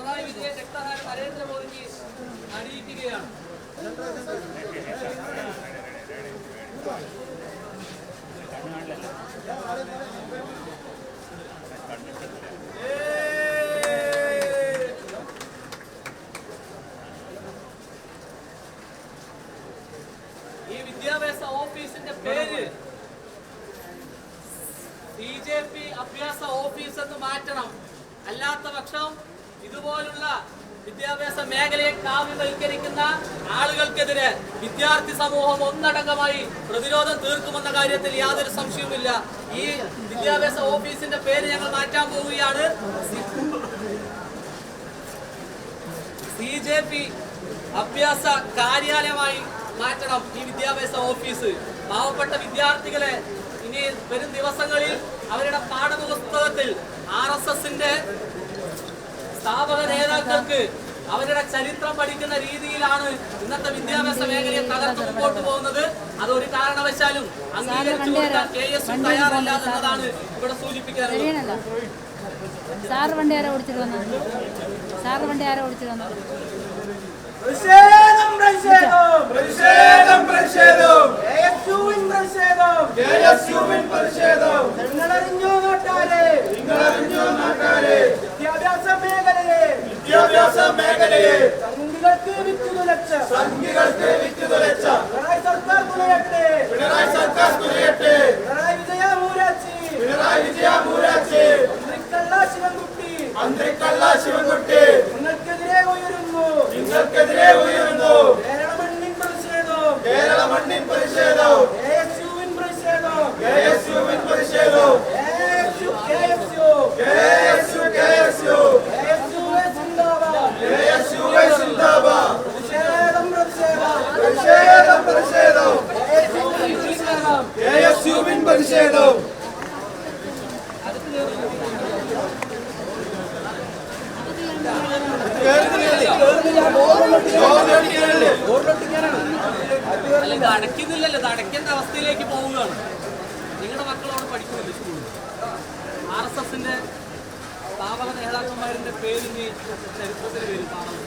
പിണറായി വിജയൻ രക്തസാക്ഷി നരേന്ദ്രമോദിക്ക് അറിയിക്കുകയാണ്. ഈ വിദ്യാഭ്യാസ ഓഫീസിന്റെ പേര് BJP അഭ്യാസ ഓഫീസ് എന്ന് മാറ്റണം. അല്ലാത്ത പക്ഷം ഇതുപോലുള്ള വിദ്യാഭ്യാസ മേഖലയെ കാവ്യവൽക്കരിക്കുന്ന ആളുകൾക്കെതിരെ വിദ്യാർത്ഥി സമൂഹം ഒന്നടങ്കമായി പ്രതിരോധം തീർക്കുമെന്ന കാര്യത്തിൽ യാതൊരു സംശയവുമില്ല. ഈ വിദ്യാഭ്യാസ ഓഫീസിന്റെ പേര് ഞങ്ങൾ മാറ്റാൻ പോവുകയാണ്. BJP അഭ്യാസ കാര്യാലയമായി മാറ്റണം ഈ വിദ്യാഭ്യാസ ഓഫീസ്. പാവപ്പെട്ട വിദ്യാർത്ഥികളെ ഇനി വരും ദിവസങ്ങളിൽ അവരുടെ പാഠപുസ്തകത്തിൽ RSSന്റെ സ്ഥാപക നേതാക്കൾക്ക് അവരുടെ ചരിത്രം പഠിക്കുന്ന രീതിയിലാണ് ഇന്നത്തെ വിദ്യാഭ്യാസ മേഖലയെ തകർത്ത് മുമ്പോട്ട് പോകുന്നത്. അതൊരു കാരണവശാലും അംഗീകരിച്ചു കൊടുക്കാൻ KSU തയ്യാറല്ല എന്നതാണ് ഇവിടെ സൂചിപ്പിക്കാറുള്ളത്. സാർ വണ്ടി ആരോ ഓടിച്ചിട്ട് വന്നു. പ്രതിഷേധം പ്രതിഷേധം പ്രതിഷേധം പ്രതിഷേധം KSUവിൻ പ്രതിഷേധം KSUവിൻ പ്രതിഷേധം നിങ്ങളറിഞ്ഞോ നാട്ടാരെ വിദ്യാഭ്യാസ മേഖലയെ സംഘികൾക്ക് വിറ്റുതുലച്ച പിണറായി സർക്കാർ തുലയട്ടെ പിണറായി വിജയ മൂരാച്ചി മന്ത്രിക്കള്ള ശിവൻകുട്ടി നിങ്ങൾക്കെതിരെ ഉയരുന്നു കേരള മണ്ണിൻ പ്രതിഷേധം KSUവിൻ പ്രതിഷേധം KSUവിൻ പ്രതിഷേധം അല്ലെങ്കിൽ അടയ്ക്കുന്നില്ലല്ലോ, ഇത് അടയ്ക്കേണ്ട അവസ്ഥയിലേക്ക് പോവുകയാണ്. നിങ്ങളുടെ മക്കളോട് പഠിക്കുന്നില്ല സ്കൂളിൽ. RSSന്റെ സ്ഥാപക നേതാക്കന്മാരുടെ പേരിന് ചരിത്രത്തിന് പേര് കാണാൻ